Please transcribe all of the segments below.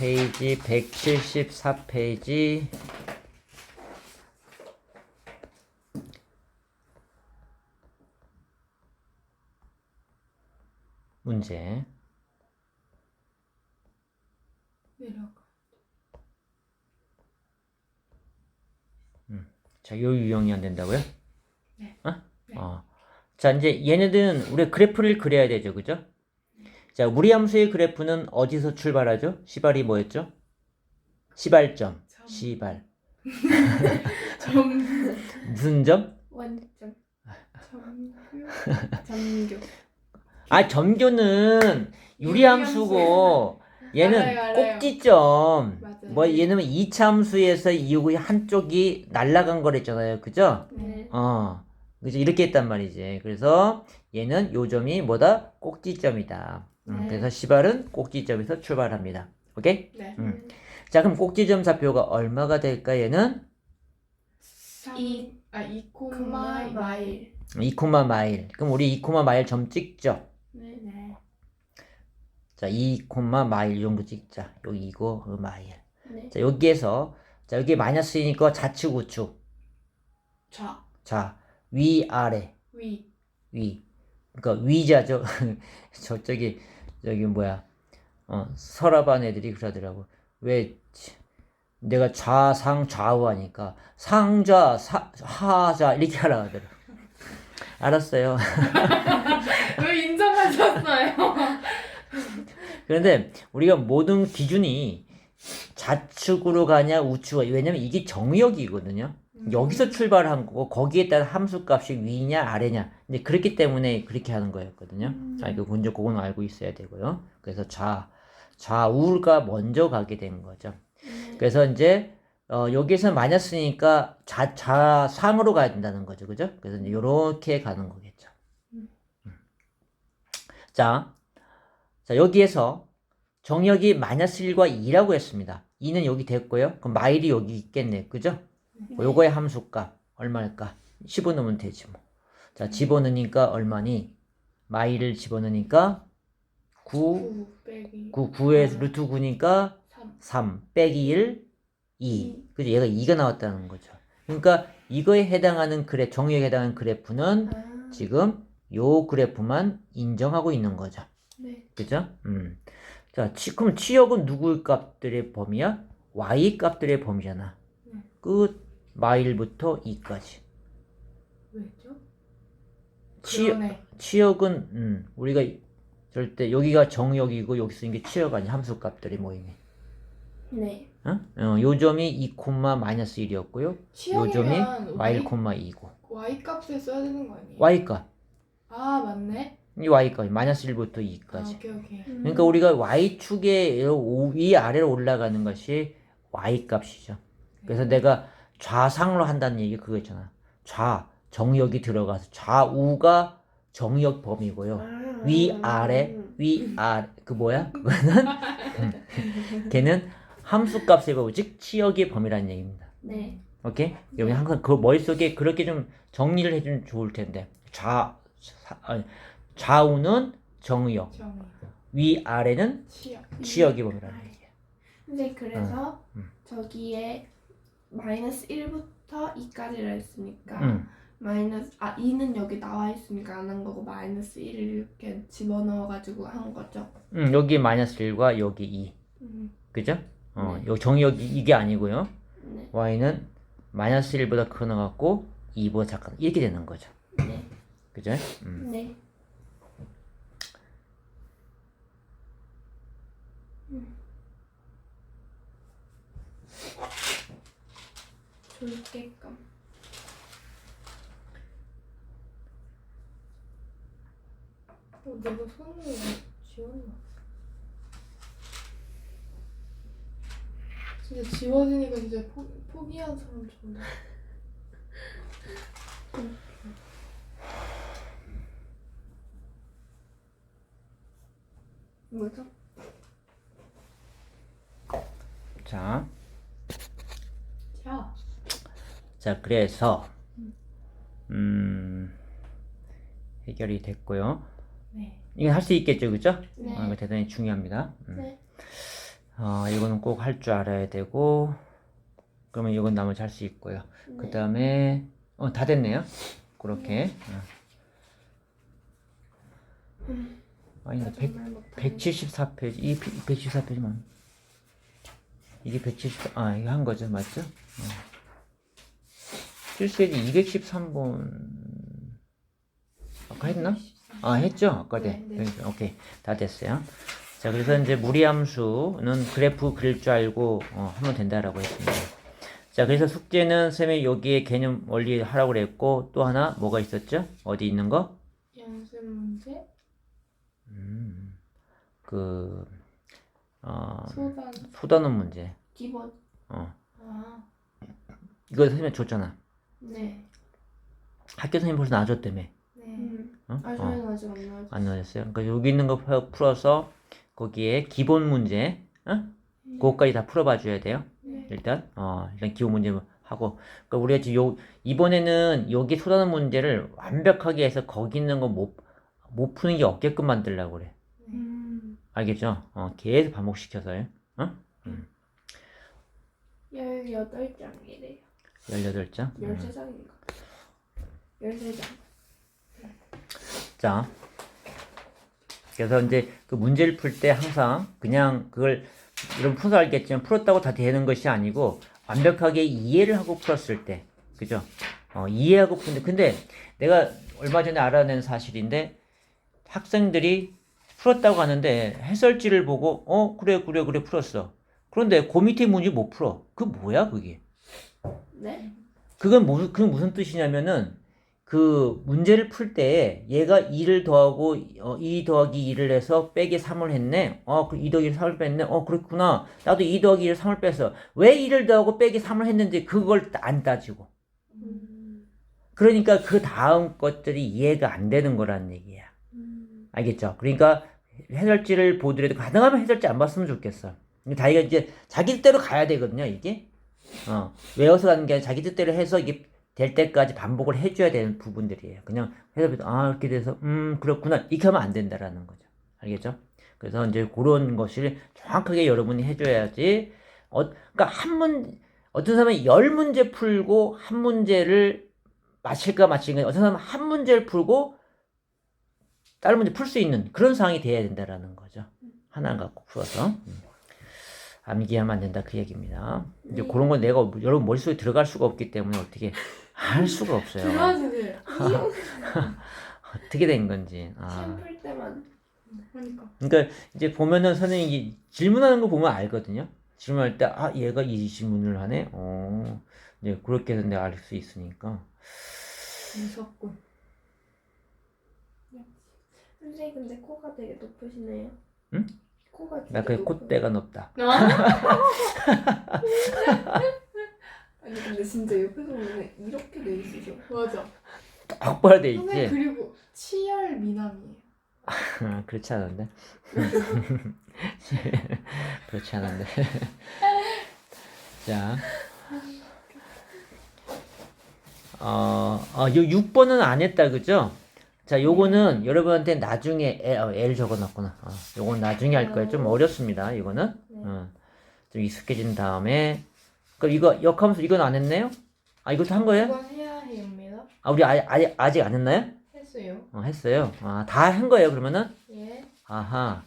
페이지 174페이지 문제. 내려가. 자, 요 유형이 안 된다고요? 네. 어? 네. 자, 이제 얘네들은 우리 그래프를 그려야 되죠, 그죠? 자, 우리 함수의 그래프는 어디서 출발하죠? 시발이 뭐였죠? 시발점. 점. 시발. 점. 무슨 점? 원점. 점교. 점교. 아, 점교는 유리함수고 얘는 알아요. 꼭지점. 맞아요. 뭐 얘는 이차함수에서 이 한쪽이 날아간 거랬잖아요, 그죠? 네. 그죠? 이렇게 했단 말이지. 그래서 얘는 요 점이 뭐다? 꼭지점이다. 네. 그래서 시발은 꼭지점에서 출발합니다. 오케이? 네. 자, 그럼 꼭지점 좌표가 얼마가 될까, 얘는? 2 코마 마일. 2, 마일. 그럼 우리 2, 마일 점 찍죠? 네. 네. 자, 2, 마일 이 정도 찍자. 여기 이거 마일. 네. 자, 여기에서 자, 여기 마이너스이니까 좌측 우측. 좌. 자, 위 아래. 위. 위. 그러니까 위자죠. 저기 뭐야? 서랍안 애들이 그러더라고. 왜 내가 좌상 좌우 하니까 상좌 하좌 이렇게 하라 하더라고. 알았어요. 왜 인정하셨어요? 그런데 우리가 모든 기준이 좌측으로 가냐 우측으로, 왜냐면 이게 정역이거든요. 여기서 출발한 거고 거기에 따른 함수값이 위냐 아래냐, 이제 그렇기 때문에 그렇게 하는 거였거든요. 이거 먼저 그건 알고 있어야 되고요. 그래서 좌우가 먼저 가게 된 거죠. 그래서 이제 여기서 마이너스니까 좌상으로 가야 된다는 거죠, 그죠? 그래서 이제 이렇게 가는 거겠죠. 자, 여기에서 정역이 마이너스 1과 2라고 했습니다. 2는 여기 됐고요. 그럼 마일이 여기 있겠네, 그죠? 요거의 함수값 얼마일까? 15넣으면 되지 뭐. 자, 집어넣으니까 얼마니? 마일을 집어넣으니까 9, 9에 루트 9니까 3 빼기 1, 2. 그죠? 얘가 2가 나왔다는 거죠. 그러니까 이거에 해당하는 정역에 해당하는 그래프는 지금 요 그래프만 인정하고 있는 거죠. 네. 그죠? 자, 그럼 치역은 누구의 값들의 범위야? y 값들의 범위잖아. 끝 마일부터 2까지. 왜죠? 치역은 우리가 절대 여기가 정역이고 여기 쓰는 게 치역 아니 함수값들의 모임이. 네. 요 점이 2, 마이너스 1이었고요. 요 점이 치역이면 마일, 2고. y 값을 써야 되는 거 아니에요? y 값. 아 맞네. 이 y 값이 마이너스 1부터 2까지. 오케이. 그러니까 우리가 y축에 위 아래로 올라가는 것이 y 값이죠. 그래서 내가 좌상으로 한다는 얘기 그거 있잖아. 정역이 들어가서 좌우가 정역 범위고요. 위 아래 그 뭐야? 그거는 걔는 함수값의 범위, 즉 치역의 범위라는 얘기입니다. 네. 오케이? 여러분 항상 그 머릿속에 그렇게 좀 정리를 해주면 좋을 텐데. 좌우는 정역, 위 아래는 치역의 범위라는 얘기야. 근데 그래서 저기에 마이너스 1부터 2까지를 했으니까 마이너스 2는 여기 나와 있으니까 안 한 거고 마이너스 1을 이렇게 집어넣어가지고 한 거죠. 여기 마이너스 1과 여기 2. 그죠? 네. 요 정역이 이게 아니고요. 네. y는 마이너스 1보다 커나갖고 2보다 작다. 이렇게 되는 거죠. 네. 그죠? 네. 졸게끔. 내가 손으로 지웠나? 진짜 지워지니까 진짜 포기한 사람 좋네. 뭐죠? 자, 자, 그래서 해결이 됐고요. 네. 이건 할 수 있겠죠, 그죠? 네. 이거 대단히 중요합니다. 네. 이거는 꼭 할 줄 알아야 되고, 그러면 이건 나머지 할 수 있고요. 네. 그 다음에, 다 됐네요. 그렇게. 아니, 나 정말 못하네. 174페이지, 이 174페이지만. 이게 174, 이거 한 거죠. 맞죠? 실수해지 213번. 아까 했나? 했죠? 아까 네. 네. 오케이. 다 됐어요. 자, 그래서 이제 무리함수는 그래프 그릴 줄 알고 하면 된다라고 했습니다. 자, 그래서 숙제는 쌤이 여기에 개념 원리 하라고 그랬고, 또 하나 뭐가 있었죠? 어디 있는 거? 연습 문제? 그, 소단. 소단원 문제. 기본. 아, 이거 선생님 줬잖아. 네. 학교 선생님 벌써 놔줬다며. 네. 저희는 아직 안 나왔어요. 안 놔줬어요. 그러니까 여기 있는 거 풀어서 거기에 기본 문제, 그거까지 다 풀어봐 줘야 돼요. 네. 일단 기본 문제 하고, 그러니까 우리가 지금 이번에는 여기 소단원 문제를 완벽하게 해서 거기 있는 거 못 푸는 게 없게끔 만들려고 그래. 알겠죠? 계속 반복시켜서요. 18장이래요. 18장. 13장인가? 13장. 자, 그래서 이제 그 문제를 풀 때 항상 그냥 그걸 여러분 풀어서 알겠지만 풀었다고 다 되는 것이 아니고 완벽하게 이해를 하고 풀었을 때, 그죠? 이해하고 푸는데, 근데 내가 얼마 전에 알아낸 사실인데 학생들이 풀었다고 하는데 해설지를 보고 그래 풀었어. 그런데 그 밑에 문제 못 풀어. 그 뭐야 그게? 네? 그건 무슨 뜻이냐면은 그 문제를 풀 때 얘가 2를 더하고 2 더하기 2를 해서 빼기 3을 했네. 그 2 더하기 3을 뺐네. 그렇구나. 나도 2 더하기 2를 3을 뺐어. 왜 2를 더하고 빼기 3을 했는지 그걸 안 따지고. 그러니까 그 다음 것들이 이해가 안 되는 거라는 얘기야. 알겠죠? 그러니까 해설지를 보더라도 가능하면 해설지 안 봤으면 좋겠어. 자기가 이제 자기 뜻대로 가야 되거든요, 이게. 외워서 가는 게 아니라 자기 뜻대로 해서 이게 될 때까지 반복을 해줘야 되는 부분들이에요. 그냥 해서 이렇게 돼서 그렇구나 이렇게 하면 안 된다라는 거죠. 알겠죠? 그래서 이제 그런 것을 정확하게 여러분이 해줘야지. 그러니까 어떤 사람은 10문제 풀고 한 문제를 맞힐까 맞히는가, 어떤 사람은 한 문제를 풀고 다른 문제 풀 수 있는 그런 상황이 돼야 된다라는 거죠. 하나 갖고 풀어서. 암기하면 안 된다 그 얘기입니다. 이제 그런 건 내가 여러분 머릿속에 들어갈 수가 없기 때문에 어떻게 할 수가 없어요. 그만하세요. 어떻게 된 건지. 시험 풀 때만. 그러니까 이제 보면은 선생님이 질문하는 거 보면 알거든요. 질문할 때 얘가 이 질문을 하네. 이제 그렇게 해서 내가 알 수 있으니까. 무섭군. 선생님 근데 코가 되게 높으시네요. 응? 코가 되게 나 그 콧대가 높다. 아니 근데 진짜 옆에서 보면 이렇게 돼 있으셔. 맞아. 똑바로 돼 있지. 선생님 그리고 치열 미남이에요. 그렇지 않은데. 그렇지 않은데. 자. 요 6번은 안 했다, 그죠? 자, 요거는 여러분한테 나중에 L 적어놨구나. 요건 나중에 할 거예요. 좀 어렵습니다, 이거는. 좀 익숙해진 다음에. 그럼 이거 역함수 이건 안 했네요? 이것도 한 거예요? 이건 해야 합니다. 우리 아직 안 했나요? 했어요. 했어요. 다 한 거예요, 그러면은? 예. 아하.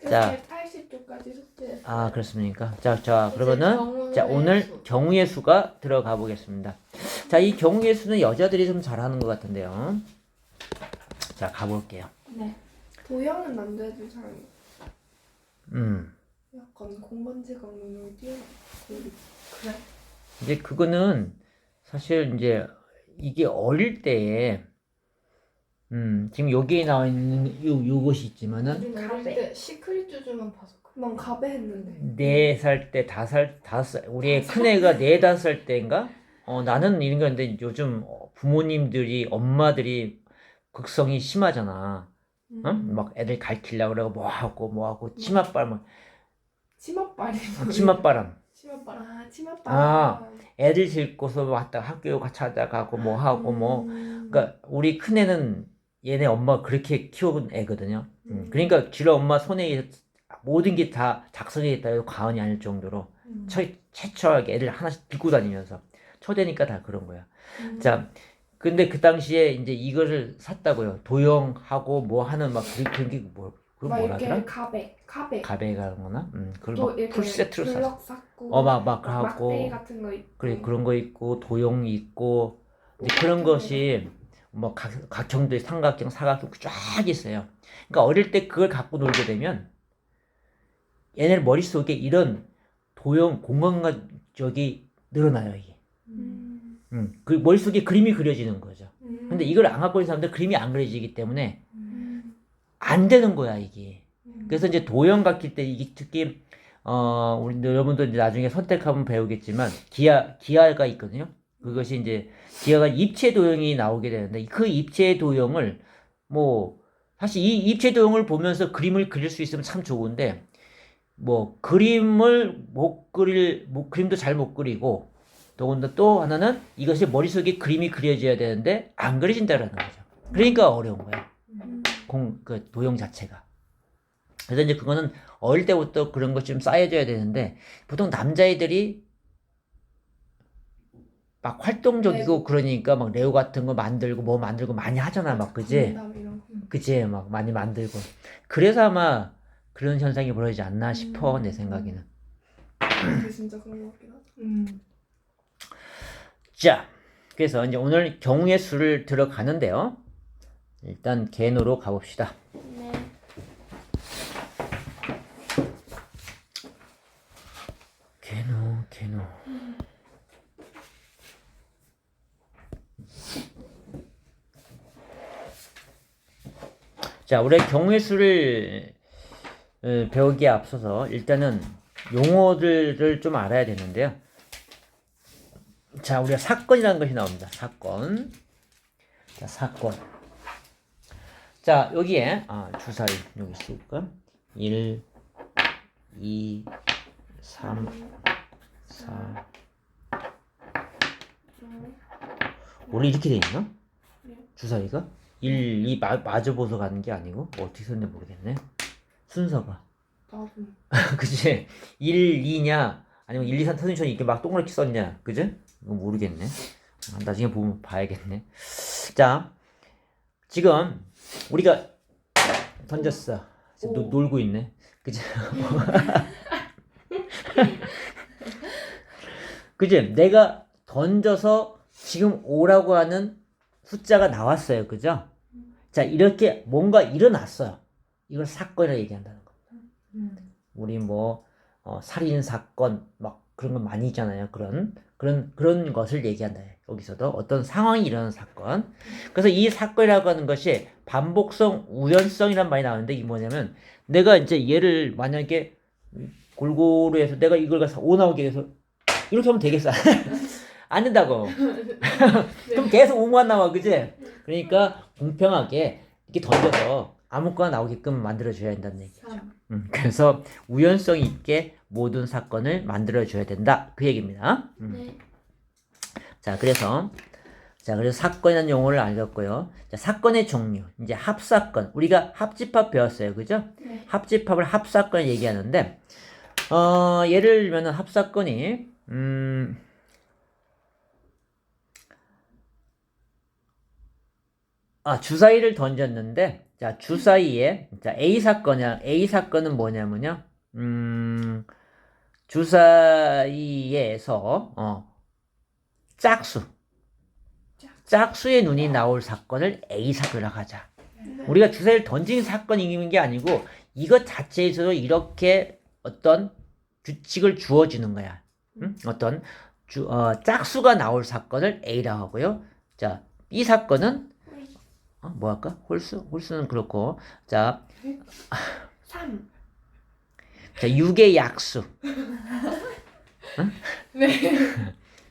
자. 80조까지 숙제. 그렇습니까? 자, 그러면은, 경우의 자, 오늘 수. 경우의 수가 들어가 보겠습니다. 자, 이 경우의 수는 여자들이 좀 잘하는 것 같은데요. 자, 가볼게요. 네. 도형은 남자애들 잘. 약간 공간제각 눈을 띄어. 그래? 이제 그거는 사실 이제 이게 어릴 때에 지금 여기에 나와 있는 요것이 있지만은 우린 어릴 때 시크릿 주주만 봐서 그래. 난 가베 했는데. 4살 때, 5살, 우리 큰애가 4, 5살 때인가? 나는 이런 건데 요즘 부모님들이, 엄마들이 극성이 심하잖아. 막 애들 가르치려고 그러고 뭐하고, 치맛바람. 치맛바람. 치맛바람. 치맛바람. 치맛바람. 애들 싣고서 왔다 학교 찾아가고 뭐하고 그러니까 우리 큰애는 얘네 엄마가 그렇게 키워본 애거든요. 그러니까 지로 엄마 손에 모든 게 다 작성해 있다 해도 과언이 아닐 정도로 최초하게 애들 하나씩 들고 다니면서 초대니까 다 그런 거야. 자, 근데 그 당시에 이제 이거를 샀다고요. 도형하고 뭐 하는 막 그런 게 뭐, 그걸 막 뭐라 이렇게 하더라? 가백 가베가 거나? 그걸 또 막 이렇게 풀세트로 샀어. 블럭 쌓고 막 막대기 하고. 같은 거 있고 그래, 그런 거 있고, 도형이 있고, 이제 그런 것이 뭐 각형도 삼각형, 사각형 쫙 있어요. 그러니까 어릴 때 그걸 갖고 놀게 되면 얘네 머릿속에 이런 도형 공간적이 늘어나요, 이게. 그 머릿속에 그림이 그려지는 거죠. 근데 이걸 안 갖고 있는 사람들 그림이 안 그려지기 때문에 안 되는 거야, 이게. 그래서 이제 도형 갖기 때 이게 특히 우리 여러분들 이제 나중에 선택하면 배우겠지만 기하가 있거든요. 그것이 이제 기하가 입체 도형이 나오게 되는데 그 입체 도형을 뭐 사실 이 입체 도형을 보면서 그림을 그릴 수 있으면 참 좋은데 뭐 그림을 그림도 잘 못 그리고 더군다나 또 하나는 이것이 머릿속에 그림이 그려져야 되는데 안 그려진다라는 거죠. 그러니까 어려운 거야. 그 도형 자체가. 그래서 이제 그거는 어릴 때부터 그런 것 좀 쌓여줘야 되는데 보통 남자애들이 막 활동적이고 그러니까 막 레고 같은 거 만들고 뭐 만들고 많이 하잖아 막 그지? 그지? 막 많이 만들고 그래서 아마 그런 현상이 벌어지지 않나 싶어 내 생각에는. 그게 진짜 그런 것 같긴 하다. 자, 그래서 이제 오늘 경우의 수를 들어가는데요. 일단 개노로 가봅시다. 네. 개노. 자, 우리 경우의 수를 배우기에 앞서서 일단은 용어들을 좀 알아야 되는데요. 자, 우리가 사건이라는 것이 나옵니다. 사건. 자, 사건. 자, 여기에 주사위 여기 쓸까? 1, 2, 3, 4. 원래 이렇게 돼 있나? 주사위가? 1, 2 마저 보서 가는 게 아니고 어떻게 썼는지 모르겠네. 순서가. 나도. 그치? 1, 2냐 아니면 1, 2, 3 터전이 이렇게 막 동그랗게 썼냐 그지? 이거 모르겠네. 나중에 보면 봐야겠네. 자, 지금 우리가 던졌어. 지금 놀고 있네. 그치? 그치? 내가 던져서 지금 5라고 하는 숫자가 나왔어요. 그죠? 자, 이렇게 뭔가 일어났어요. 이걸 사건이라고 얘기한다는 겁니다. 우리 뭐 살인 사건 막 그런 거 많이 있잖아요. 그런 것을 얘기한다. 여기서도 어떤 상황이 일어나는 사건. 그래서 이 사건이라고 하는 것이 반복성, 우연성이란 말이 나오는데 이게 뭐냐면 내가 이제 얘를 만약에 골고루 해서 내가 이걸 가서 5 나오게 해서 이렇게 하면 되겠어? 안 된다고. 그럼 계속 5만 나와, 그지? 그러니까 공평하게 이렇게 던져서 아무거나 나오게끔 만들어줘야 된다는 얘기죠. 그래서 우연성 있게 모든 사건을 만들어줘야 된다. 그 얘기입니다. 네. 자, 그래서 사건이라는 용어를 알겠고요. 자, 사건의 종류. 이제 합사건. 우리가 합집합 배웠어요. 그죠? 네. 합집합을 합사건 얘기하는데, 예를 들면 합사건이, 주사위를 던졌는데, 자, 주사위에, 자, A 사건은 뭐냐면요, 주사위에서, 짝수의 눈이 나올 사건을 A 사건이라고 하자. 우리가 주사위를 던진 사건이 있는 게 아니고, 이것 자체에서도 이렇게 어떤 규칙을 주어주는 거야. 어떤, 짝수가 나올 사건을 A라고 하고요. 자, B 사건은 뭐 할까? 홀수는 그렇고. 자, 3. 자, 6의 약수. 응? 네.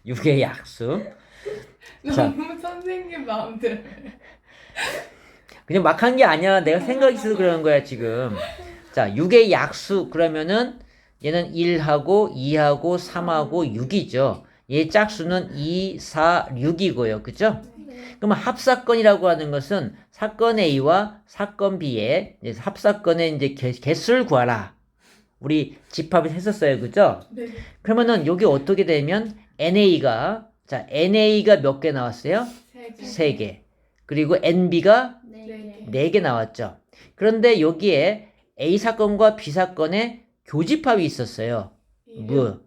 6의 약수. 자, 너무 선생님 마음대로. 그냥 막 한 게 아니야. 내가 생각이 있어서 그러는 거야, 지금. 자, 6의 약수. 그러면은 얘는 1하고 2하고 3하고 6이죠. 얘 짝수는 2, 4, 6이고요. 그죠? 그러면 합사건이라고 하는 것은 사건 A와 사건 B의 합사건의 이제 개수를 구하라. 우리 집합을 했었어요. 그죠? 네. 그러면은 여기 어떻게 되면 NA가 몇 개 나왔어요? 3개. 3개. 그리고 NB가 네. 4개 나왔죠. 그런데 여기에 A 사건과 B 사건에 교집합이 있었어요. 뭐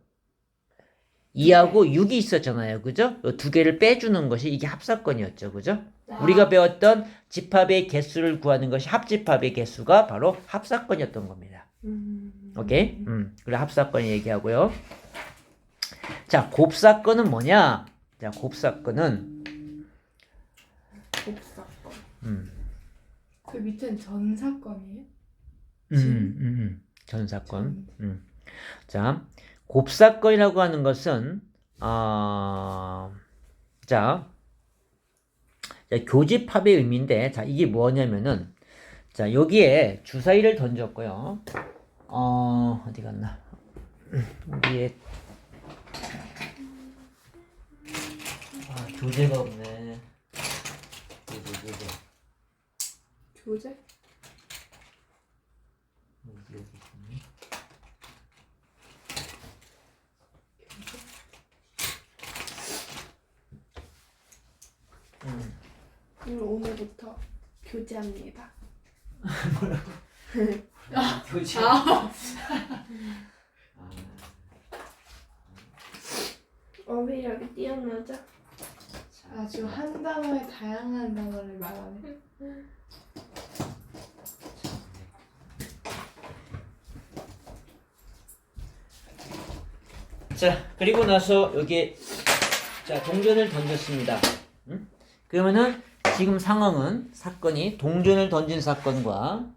2하고 6이 있었잖아요. 그죠? 이 두 개를 빼주는 것이 이게 합사건이었죠. 그죠? 우리가 배웠던 집합의 개수를 구하는 것이 합집합의 개수가 바로 합사건이었던 겁니다. 오케이? 그래 합사건 얘기하고요. 자, 곱사건은 뭐냐? 자, 곱사건은 곱사건. 그 밑엔 전사건이에요? 전사건. 자, 곱사건이라고 하는 것은 자, 교집합의 의미인데, 자, 이게 뭐냐면은, 자, 여기에 주사위를 던졌고요. 어디 갔나? 여기에 교재가 없네. 교재. 교재? 여기 있네. 그럼 오늘부터 교제합니다. 교재. 왜 여기 띄어넣자? 아주 한 단어에 다양한 단어를 말하네. 자, 그리고 나서 여기 자, 동전을 던졌습니다. 그러면은 지금 상황은 사건이 동전을 던진 사건과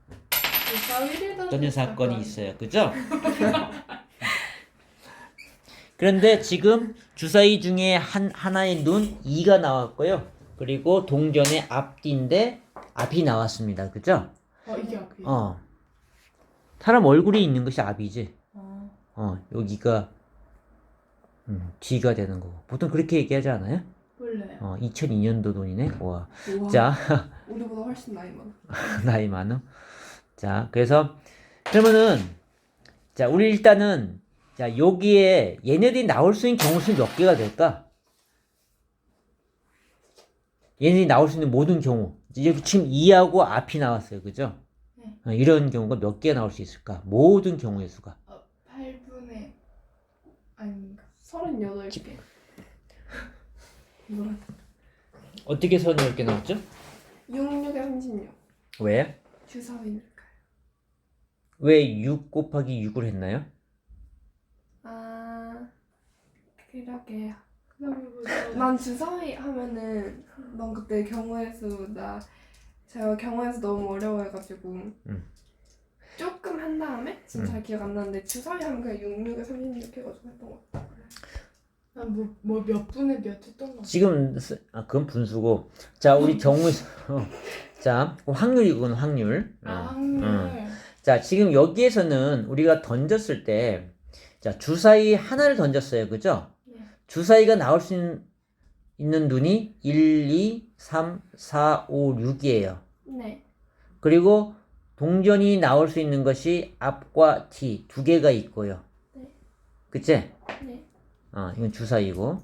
던진 사건이 있어요. 그죠? 그런데 지금 주사위 중에 하나의 눈 2가 나왔고요. 그리고 동전의 앞뒤인데 앞이 나왔습니다. 그죠? 이게 앞이에요? 사람 얼굴이 있는 것이 앞이지. 여기가 뒤가 되는 거고. 보통 그렇게 얘기하지 않아요? 몰라요. 2002년도 돈이네. 와. 우와. 자, 우리보다 훨씬 나이 많아. 나이 많어. 자, 그래서 그러면은 자, 우리 일단은 자, 여기에 얘네들이 나올 수 있는 경우 수는 몇 개가 될까? 얘네들이 나올 수 있는 모든 경우. 여기 지금 2하고 앞이 나왔어요. 그죠? 네. 이런 경우가 몇 개가 나올 수 있을까? 모든 경우의 수가. 8분의 아닌가? 38개. 뭐라? 어떻게 38개 나왔죠? 66에 36. 왜? 주사위니까요. 왜 6 곱하기 6을 했나요? 그러게요. 그다음에 난 주사위 하면은 난 그때 경우의 수 제가 경우의 수 너무 어려워해가지고 조금 한 다음에 지금 잘 기억 안 나는데 주사위 하면 그냥 66에 36 해가지고 했던 것 같아. 몇 분의 몇 했던 거? 지금 그건 분수고. 자, 우리 경우의 수. 자, 확률이군 확률. 확률. 자, 지금 여기에서는 우리가 던졌을 때 자, 주사위 하나를 던졌어요. 그죠? 네. 주사위가 나올 수 있는 눈이 1, 2, 3, 4, 5, 6이에요. 네. 그리고 동전이 나올 수 있는 것이 앞과 뒤 두 개가 있고요. 네. 그치? 네. 이건 주사위고.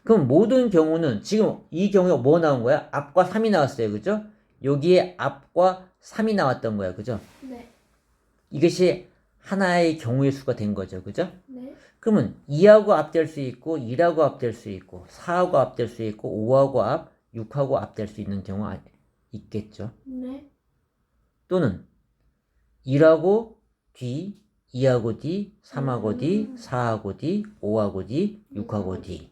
그럼 모든 경우는 지금 이 경우에 뭐 나온 거야? 앞과 3이 나왔어요. 그죠? 여기에 앞과 3이 나왔던 거야. 그죠? 네. 이것이 하나의 경우의 수가 된 거죠. 그죠? 네. 그러면 2하고 앞될 수 있고 2하고 앞될 수 있고 4하고 앞될 수 있고 5하고 앞, 6하고 앞될 수 있는 경우 있겠죠. 네. 또는 1하고 뒤, 2하고 뒤, 3하고 뒤, 4하고 뒤, 5하고 뒤, 6하고 뒤.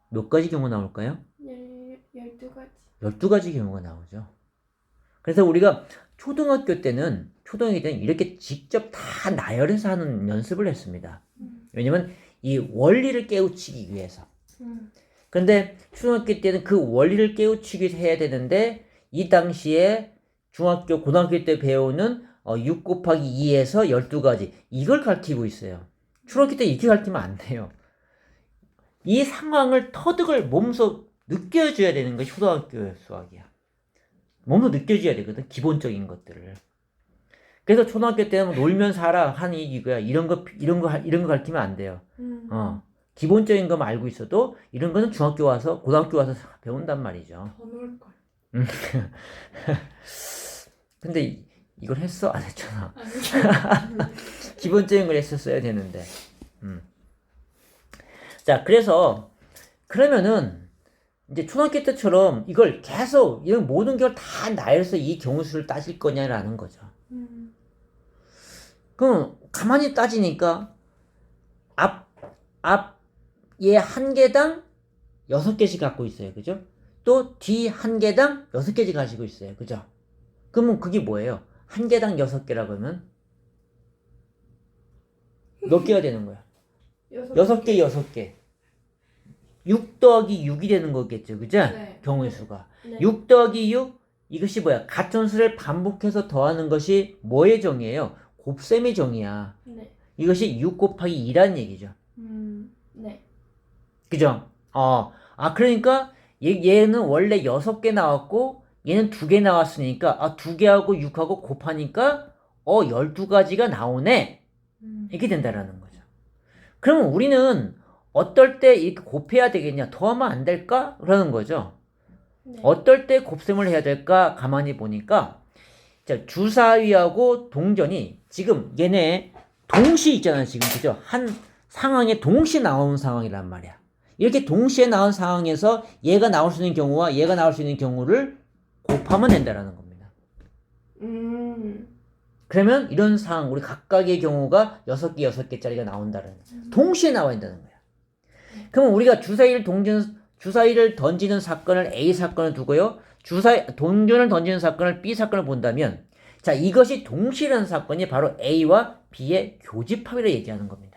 몇 가지 경우 나올까요? 12가지. 12가지 경우가 나오죠. 그래서 우리가 초등학교 때는 이렇게 직접 다 나열해서 하는 연습을 했습니다. 왜냐면 이 원리를 깨우치기 위해서. 그런데 초등학교 때는 그 원리를 깨우치기 위해서 해야 되는데 이 당시에 중학교, 고등학교 때 배우는 6 곱하기 2에서 12가지 이걸 가르치고 있어요. 초등학교 때 이렇게 가르치면 안 돼요. 이 상황을 터득을 몸소 느껴줘야 되는 것이 초등학교 수학이야. 몸소 느껴줘야 되거든. 기본적인 것들을. 그래서 초등학교 때는 놀면 살아 하니 이거야. 이런 거 가르치면 안 돼요. 기본적인 것만 알고 있어도 이런 거는 중학교 와서 고등학교 와서 배운단 말이죠. 더 놀걸. 근데 이걸 했어? 안 했잖아. 아니, 기본적인 걸 했었어야 되는데. 자, 그러면은 이제 초등학교 때처럼 이걸 계속 이런 모든 걸 다 나열해서 이 경우수를 따질 거냐라는 거죠. 그럼 가만히 따지니까 얘 한 개당 6개씩 갖고 있어요. 그죠? 또 D 한 개당 6개씩 가지고 있어요. 그죠? 그러면 그게 뭐예요? 한 개당 6개라고 하면 몇 개가 되는 거야? 6개, 6개. 6 더하기 6이 되는 거겠죠. 그죠? 네. 경우의 수가. 네. 6 더하기 6, 이것이 뭐야? 같은 수를 반복해서 더하는 것이 뭐의 정의예요? 곱셈의 정의야. 네. 이것이 6 곱하기 2라는 얘기죠. 네. 그죠? 그러니까 얘는 원래 6개 나왔고 얘는 2개 나왔으니까 2개하고 6하고 곱하니까 12가지가 나오네. 이렇게 된다라는 거죠. 그러면 우리는 어떨 때 이렇게 곱해야 되겠냐? 더하면 안 될까? 그러는 거죠. 네. 어떨 때 곱셈을 해야 될까? 가만히 보니까 자, 주사위하고 동전이 지금 얘네 동시에 있잖아요. 지금 그죠? 한 상황에 동시에 나오는 상황이란 말이야. 이렇게 동시에 나온 상황에서 얘가 나올 수 있는 경우와 얘가 나올 수 있는 경우를 곱하면 된다라는 겁니다. 그러면 이런 상황, 우리 각각의 경우가 6개, 6개짜리가 나온다는 거야. 동시에 나와야 된다는 거야. 그러면 우리가 주사위를 던지는 사건을 A 사건을 두고요. 동전을 던지는 사건을 B 사건을 본다면, 자, 이것이 동시라는 사건이 바로 A와 B의 교집합이라 얘기하는 겁니다.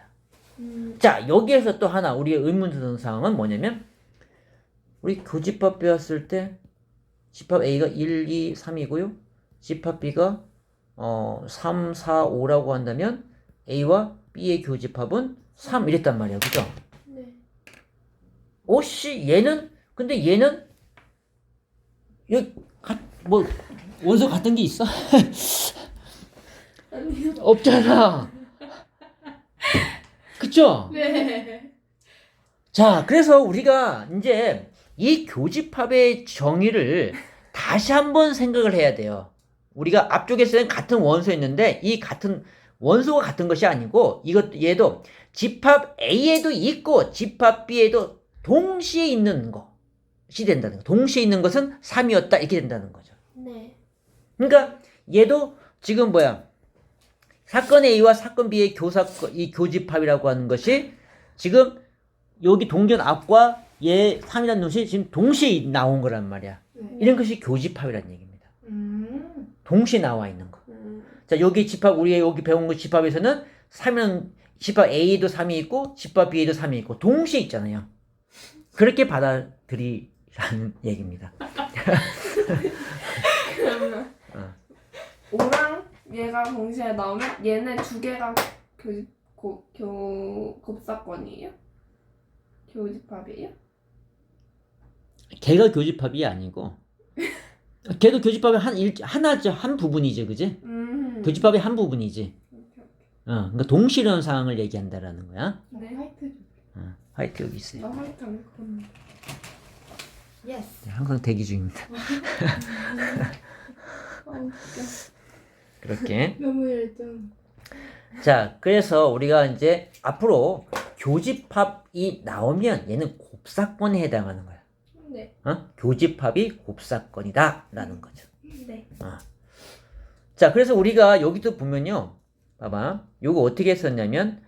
자, 여기에서 또 하나 우리의 의문 드는 상황은 뭐냐면, 우리 교집합 배웠을 때 집합 A가 1, 2, 3이고요. 집합 B가 3, 4, 5라고 한다면 A와 B의 교집합은 3 이랬단 말이야. 그죠? 네. 근데 얘는 여기 원소 같은 게 있어? 아니요. 없잖아. 그쵸? 네. 자, 그래서 우리가 이제 이 교집합의 정의를 다시 한번 생각을 해야 돼요. 우리가 앞쪽에서는 같은 원소였는데 이 같은 원소가 같은 것이 아니고 얘도 집합 A에도 있고 집합 B에도 동시에 있는 것이 된다는 거. 동시에 있는 것은 3이었다 이렇게 된다는 거죠. 네. 그러니까 얘도 지금 사건 A와 사건 B의 이 교집합이라고 하는 것이 지금 여기 동전 앞과 얘 3이라는 것이 지금 동시에 나온 거란 말이야. 네. 이런 것이 교집합이라는 얘기입니다. 동시에 나와 있는 거. 자, 여기 집합, 우리가 여기 배운 거 집합에서는 3은 집합 A에도 3이 있고 집합 B에도 3이 있고 동시에 있잖아요. 그렇게 받아들이라는 얘기입니다. 그러면 5랑 얘가 동시에 나오면 얘네 두 개가 곱사건이에요? 교집합이에요? 걔가 교집합이 아니고 걔도 교집합의 하나죠. 한 부분이죠. 그지? 교집합의 한 부분이지. 그러니까 동시라는 상황을 얘기한다라는 거야. 네. 화이트. 화이트 여기 있어요. 나 화이트 안 그런. 예스. 네, 항상 대기 중입니다. 웃겨. 그렇게. 너무 열정. 자, 그래서 우리가 이제 앞으로 교집합이 나오면 얘는 곱사건에 해당하는 거야. 네. 교집합이 곱사건이다라는 거죠. 네. 자, 그래서 우리가 여기도 보면요. 봐봐. 요거 어떻게 했었냐면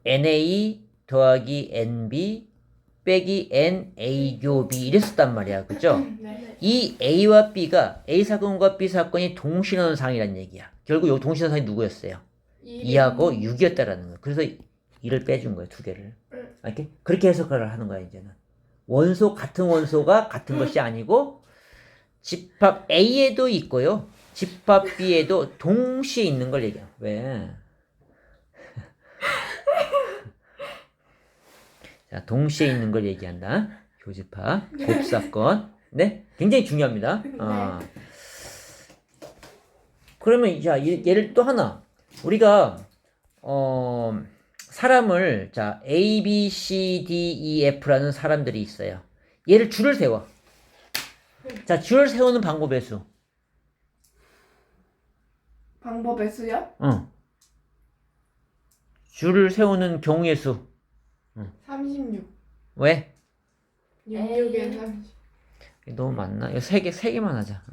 NA 더하기 NB 빼기 NA 교 B 이랬었단 말이야. 그죠? 네. 이 A와 B가 A 사건과 B 사건이 동시라는 상이라는 얘기야. 결국 요 동시라는 상이 누구였어요? 2하고 6이었다라는 거야. 그래서 2를 빼준 거야. 2개를. 이렇게? 그렇게 해석을 하는 거야, 이제는. 같은 원소가 같은 것이 아니고 집합 A에도 있고요. 집합 B에도 동시에 있는 걸 얘기해요. 왜? 자, 동시에 있는 걸 얘기한다. 교집합, 곱사건. 네? 굉장히 중요합니다. 그러면 자 얘를 또 하나 우리가 사람을 자 A, B, C, D, E, F라는 사람들이 있어요. 얘를 줄을 세워. 자 줄을 세우는 방법의 수. 방법의 수요? 줄을 세우는 경우의 수. 36. 왜? 66에 30. 너무 많나? 이거 세 개만 하자.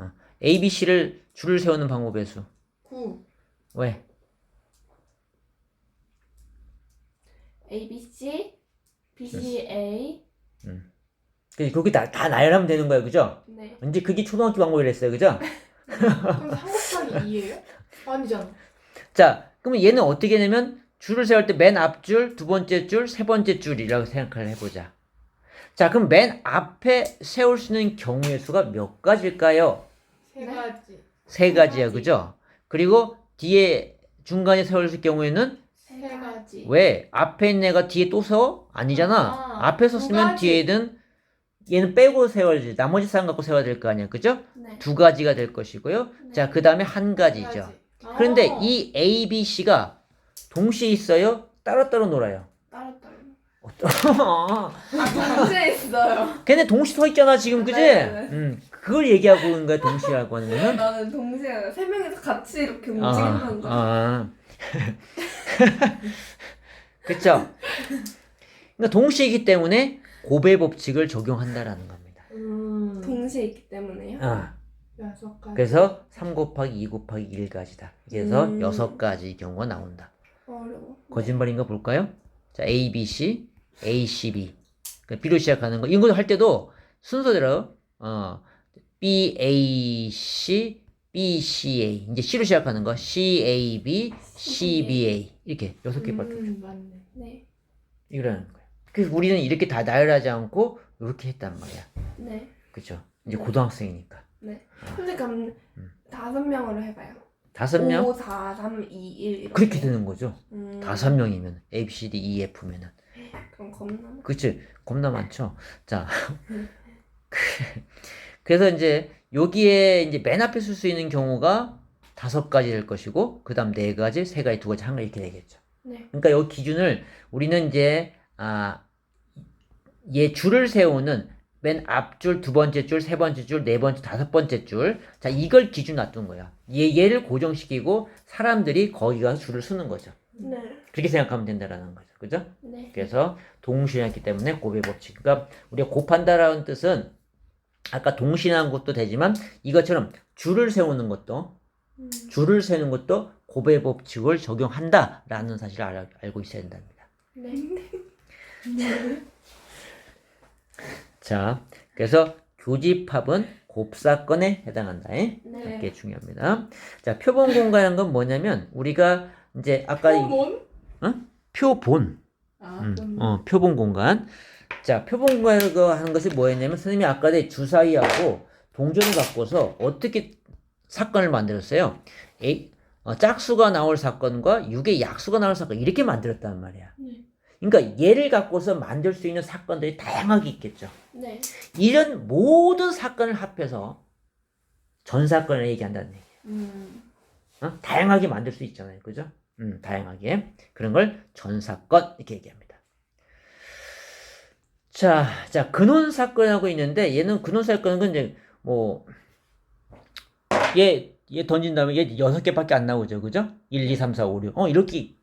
A, B, C를 줄을 세우는 방법의 수. 9. 왜? A, B, C, B, C, A. 그렇게 다 나열하면 되는 거예요, 그죠? 네. 이제 그게 초등학교 방법이랬어요, 그죠? 그럼 3 곱하기 2예요? 아니잖아. 자, 그러면 얘는 어떻게 되냐면 줄을 세울 때 맨 앞줄, 두 번째 줄, 세 번째 줄이라고 생각을 해보자. 자, 그럼 맨 앞에 세울 수 있는 경우의 수가 몇 가지일까요? 3가지. 세 가지야, 그죠? 그리고 뒤에 중간에 세울 수 있는 경우에는 3가지. 왜? 앞에 있는 애가 뒤에 또 세워? 아니잖아. 앞에서 두 쓰면 가지. 뒤에는 얘는 빼고 세워야지. 나머지 사람 갖고 세워야 될 거 아니야, 그죠? 네. 두 가지가 될 것이고요. 네. 자, 그 다음에 한 가지죠. 그런데 이 A, B, C가 동시에 있어요? 따로따로 놀아요? 따로. 동시에 있어요. 걔네 동시에 서 있잖아, 지금, 그지? 네. 그걸 얘기하고 있는 거야, 동시라고 하는 거는. 나는 동시에 세 명이서 같이 이렇게 움직이는 거. 그쵸? 그러니까 동시이기 때문에 고배 법칙을 적용한다라는 겁니다. 동시에 있기 때문에요. 6가지. 그래서 3 곱하기 2 곱하기 1가지다. 그래서 6가지 경우가 나온다. 어려워. 거짓말인가 볼까요? 자, A, B, C, A, C, B. B로 시작하는 거. 이거 할 때도 순서대로, B, A, C, B, C, A. 이제 C로 시작하는 거. C, A, B, C, B, A. 이렇게 6개 발표죠. 맞네. 네. 이거라는 거예요. 그래서 우리는 이렇게 다 나열하지 않고 이렇게 했단 말이야. 네. 그죠? 이제 고등학생이니까. 네. 근데 그럼 5명으로 해봐요. 5명? 5, 4, 3, 2, 1 이렇게. 그렇게 되는 거죠. 5. 5명이면 A, B, C, D, E, F면은. 그럼 겁나. 그치? 겁나 많죠? 자. 그래서 이제 여기에 이제 맨 앞에 쓸 수 있는 경우가 5가지 될 것이고, 그 다음 4가지, 3가지, 2가지, 1가지 이렇게 되겠죠. 네. 그러니까 여기 기준을 우리는 이제, 얘 줄을 세우는 맨 앞줄, 두 번째 줄, 세 번째 줄, 네 번째, 다섯 번째 줄. 자, 이걸 기준 놔둔 거야. 얘를 고정시키고 사람들이 거기 가서 줄을 서는 거죠. 네. 그렇게 생각하면 된다라는 거죠. 그죠? 네. 그래서 그래서 동시했기 때문에 고배 법칙. 그러니까 우리가 곱한다라는 뜻은 아까 동시한 것도 되지만 이것처럼 줄을 세우는 것도 고배 법칙을 적용한다라는 사실을 알고 있어야 된답니다. 네. 자, 그래서 교집합은 곱사건에 해당한다. 네. 이게 중요합니다. 자, 표본 공간이라는 건 뭐냐면 우리가 이제 아까 표본. 표본 공간. 자, 표본 공간이라고 하는 것이 뭐였냐면 선생님이 아까 주사위하고 동전을 갖고서 어떻게 사건을 만들었어요? 짝수가 나올 사건과 6의 약수가 나올 사건 이렇게 만들었단 말이야. 네. 그러니까 얘를 갖고서 만들 수 있는 사건들이 다양하게 있겠죠. 네. 이런 모든 사건을 합해서 전 사건을 얘기한다는 얘기예요. 다양하게 만들 수 있잖아요. 그죠? 다양하게. 그런 걸 전 사건 이렇게 얘기합니다. 자, 근원 사건하고 있는데 얘는 근원 사건은 이제 얘 던진 다음에 얘 6개밖에 안 나오죠. 그죠? 1, 2, 3, 4, 5, 6. 이렇게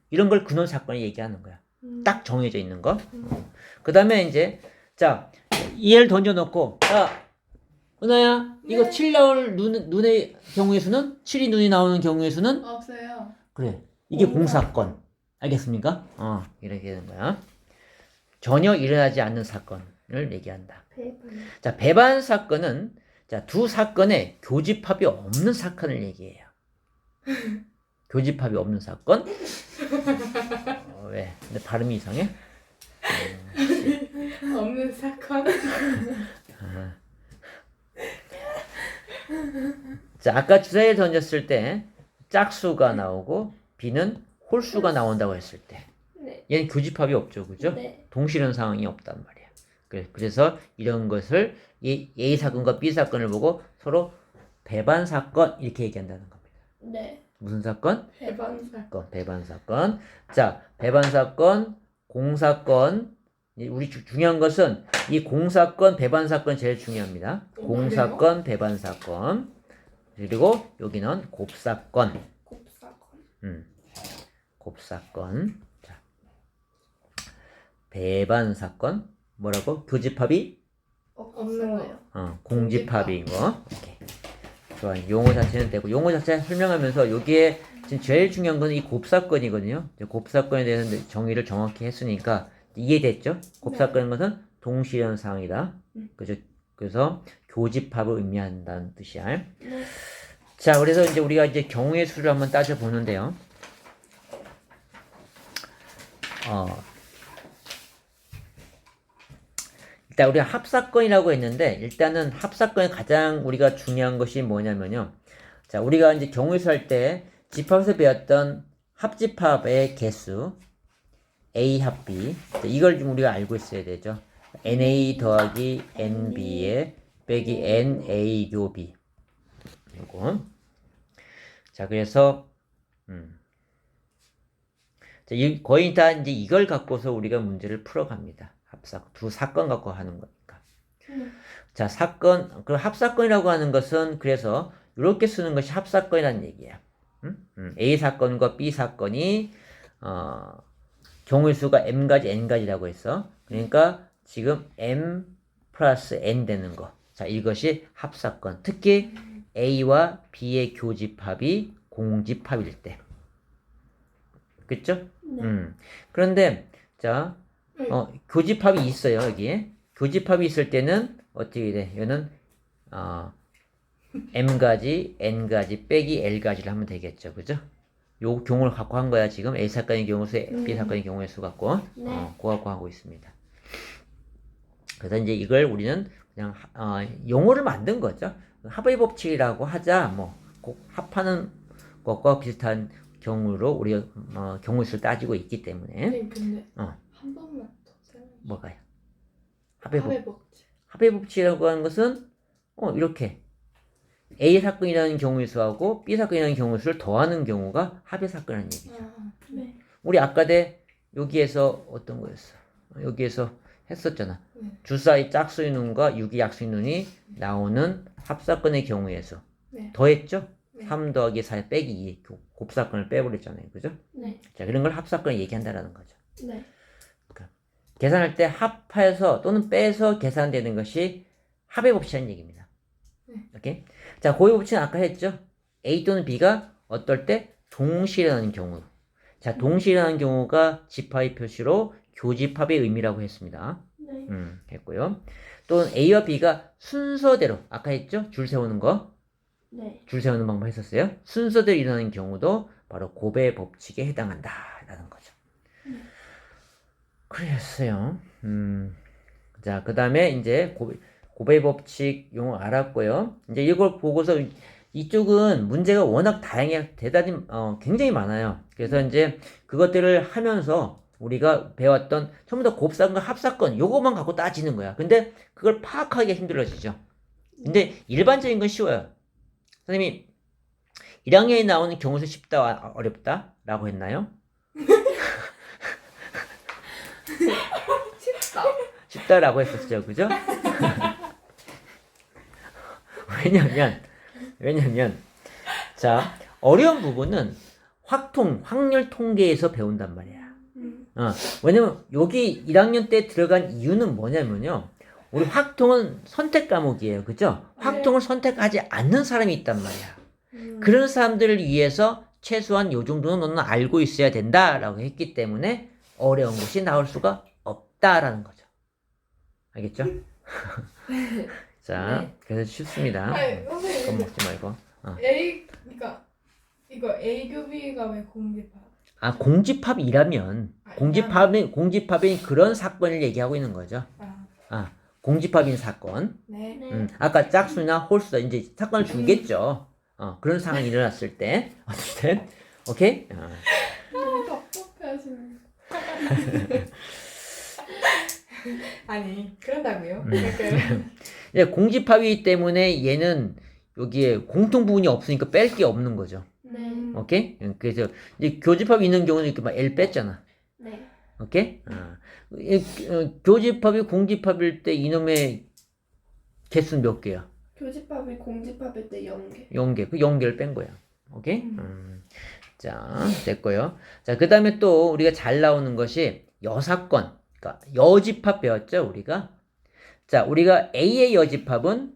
이런 걸 근원 사건이 얘기하는 거야. 딱 정해져 있는 거. 그 다음에 이제, 자, 얘를 던져놓고, 자, 은하야, 이거 네. 7 나올 눈의 경우의 수는? 7이 눈이 나오는 경우의 수는? 없어요. 그래. 이게 공사건. 알겠습니까? 이렇게 되는 거야. 전혀 일어나지 않는 사건을 얘기한다. 자, 배반 사건은, 자, 두 사건에 교집합이 없는 사건을 얘기해요. 교집합이 없는 사건? 왜? 근데 발음이 이상해? 없는 사건. 자, 아까 주사위를 던졌을 때 짝수가 나오고 B는 홀수가 나온다고 했을 때 네. 얘는 교집합이 없죠. 그죠? 네. 동실현 상황이 없단 말이야. 그래서 이런 것을 A 사건과 B 사건을 보고 서로 배반 사건 이렇게 얘기한다는 겁니다. 네. 무슨 사건? 배반사. 배반 사건. 자, 배반 사건, 공사건. 우리 중요한 것은 이 공사건, 배반 사건 제일 중요합니다. 공사건, 배반 사건. 그리고 여기는 곱사건. 곱사건. 곱사건. 자, 배반 사건. 뭐라고? 교집합이? 없는 거예요. 공집합인 거. 오케이. 좋아. 용어 자체는 되고 용어 자체 설명하면서 여기에 지금 제일 중요한 거는 이 곱사건이거든요. 이제 곱사건에 대해서 정의를 정확히 했으니까 이해됐죠? 곱사건인 것은 동시현 상황이다. 그죠? 그래서 교집합을 의미한다는 뜻이야. 네. 자, 그래서 이제 우리가 이제 경우의 수를 한번 따져 보는데요. 일단 우리가 합사건이라고 했는데 일단은 합사건의 가장 우리가 중요한 것이 뭐냐면요. 자, 우리가 이제 경우의 수 할 때 집합에서 배웠던 합집합의 개수 A 합 B 이걸 좀 우리가 알고 있어야 되죠. NA 더하기 NB에 빼기 NA 교 B 이거. 자, 그래서 자, 거의 다 이제 이걸 갖고서 우리가 문제를 풀어갑니다. 두 사건 갖고 하는 거니까. 자, 사건, 그 합사건이라고 하는 것은 그래서 이렇게 쓰는 것이 합사건이라는 얘기야. A 사건과 B 사건이 경우의 수가 m가지 n가지라고 했어. 그러니까 지금 m 플러스 n 되는 거. 자, 이것이 합사건. 특히 A와 B의 교집합이 공집합일 때. 그쵸? 네. 그런데 자, 교집합이 있어요, 여기에. 교집합이 있을 때는 어떻게 돼? 이거는 m가지, n가지 빼기 l가지를 하면 되겠죠, 그죠? 요 경우를 갖고 한 거야, 지금. A 사건의 경우 수, B 사건의 경우의 수 갖고. 네. 그거 갖고 하고 있습니다. 그래서 이제 이걸 우리는 그냥 용어를 만든 거죠. 합의 법칙이라고 하자, 뭐 꼭 합하는 것과 비슷한 경우로 우리가 경우의 수를 따지고 있기 때문에. 네, 근데 한 번만 더 설명해. 뭐가요? 합의 법칙. 합의 법칙이라고 하는 것은 이렇게 A 사건이라는 경우의 수하고 B 사건이라는 경우의 수를 더하는 경우가 합의 사건이라는 얘기죠. 네. 우리 아까 여기에서 어떤 거였어? 여기에서 했었잖아. 네. 주사위 짝수의 눈과 유기 약수의 눈이 나오는 합사건의 경우에서 네. 더했죠? 네. 3 더하기 4 빼기 2 곱사건을 빼버렸잖아요. 그죠? 네. 자, 그런 걸 합사건을 얘기한다라는 거죠. 네. 계산할 때 합해서 또는 빼서 계산되는 것이 합의 법칙이라는 얘기입니다. 오케이? 자, 고의 법칙은 아까 했죠? A 또는 B가 어떨 때 동시에 일어나는 경우. 자, 동시에 일어나는 경우가 집합의 표시로 교집합의 의미라고 했습니다. 네. 했고요. 또는 A와 B가 순서대로 아까 했죠? 줄 세우는 거. 네. 줄 세우는 방법 했었어요. 순서대로 일어나는 경우도 바로 고의 법칙에 해당한다라는 거죠. 그랬어요. 자, 그 다음에 이제 고의 법칙 용어 알았고요. 이제 이걸 보고서 이쪽은 문제가 워낙 대단히 굉장히 많아요. 그래서 이제 그것들을 하면서 우리가 배웠던 처음부터 곱사건과 합사건 요거만 갖고 따지는 거야. 근데 그걸 파악하기가 힘들어지죠. 근데 일반적인 건 쉬워요. 선생님이 1학년에 나오는 경우수 쉽다 어렵다 라고 했나요? 쉽다라고 했었죠. 그죠? 왜냐면 자, 어려운 부분은 확률 통계에서 배운단 말이야. 왜냐면 여기 1학년 때 들어간 이유는 뭐냐면요. 우리 확통은 선택 과목이에요. 그죠? 확통을 선택하지 않는 사람이 있단 말이야. 그런 사람들을 위해서 최소한 요 정도는 너는 알고 있어야 된다라고 했기 때문에 어려운 것이 나올 수가 없다라는 거죠. 알겠죠? 자, 네. 그래서 쉽습니다. 아니, 선생님. 겁먹지 말고. 그러니까 이거 A 교비가 왜 공집합? 공집합이라면 공집합인 그런 사건을 얘기하고 있는 거죠. 공집합인 사건. 네. 네. 아까 짝수나 홀수다 이제 사건을 주겠죠. 그런 상황이 일어났을 때 어쨌든 오케이. 너무 답답해하시는. 아니 그런다고요? 공집합이기 때문에 얘는 여기에 공통 부분이 없으니까 뺄 게 없는 거죠. 네. 오케이? 그래서 이제 교집합이 있는 경우는 이렇게 막 L 뺐잖아. 네. 오케이? 교집합이 공집합일 때 이놈의 개수는 몇 개야? 교집합이 공집합일 때 0개. 0개. 그 0개를 뺀 거야. 오케이? 자, 됐고요. 자, 그 다음에 또 우리가 잘 나오는 것이 여사건. 그러니까 여집합 배웠죠, 우리가? 자, 우리가 A의 여집합은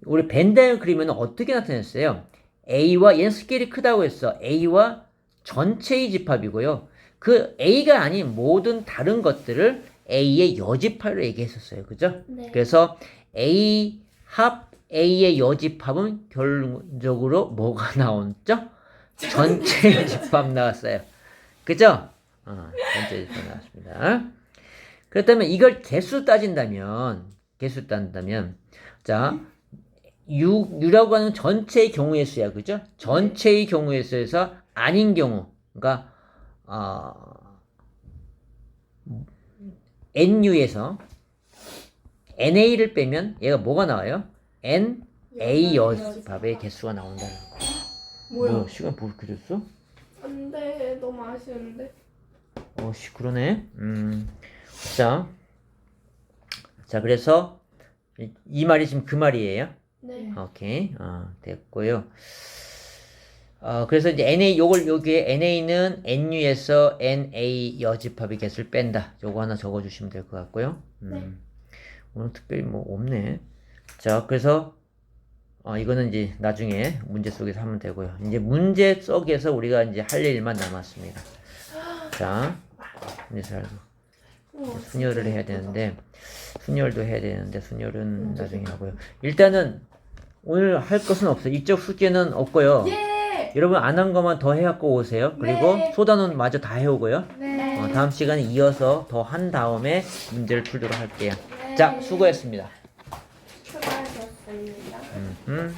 우리 벤다이어 그리면 어떻게 나타냈어요? A와 얘는 스케일이 크다고 했어. A와 전체의 집합이고요. 그 A가 아닌 모든 다른 것들을 A의 여집합으로 얘기했었어요. 그죠? 네. 그래서 A 합 A의 여집합은 결론적으로 뭐가 나왔죠? 전체의 집합 나왔어요. 그죠? 전체의 집합 나왔습니다. 그렇다면 이걸 개수 따진다면 자, U라고 하는 전체의 경우의 수야. 그죠? 전체의 경우의 수에서 아닌 경우. 그러니까 NU에서 NA를 빼면 얘가 뭐가 나와요? NA 여집합의 개수가 나온다는 거. 뭐야? 시간 뭐 이렇게 됐어? 안 돼. 너무 아쉬운데. 그러네. 자, 그래서 이 말이 지금 그 말이에요. 네. 오케이. 됐고요. 그래서 이제 NA, 여기에 NA는 NU에서 NA 여집합의 개수를 뺀다. 요거 하나 적어주시면 될 것 같고요. 네. 오늘 특별히 뭐 없네. 자, 그래서, 이거는 이제 나중에 문제 속에서 하면 되고요. 이제 문제 속에서 우리가 이제 할 일만 남았습니다. 자, 순열을 해야 되는데, 순열은 나중에 하고요. 일단은, 오늘 할 것은 없어요. 이쪽 숙제는 없고요. 예. 여러분 안 한 것만 더 해갖고 오세요. 그리고 네. 소단원 마저 다 해오고요. 네. 다음 시간에 이어서 더 한 다음에 문제를 풀도록 할게요. 네. 자, 수고했습니다. 수고하셨습니다. 음.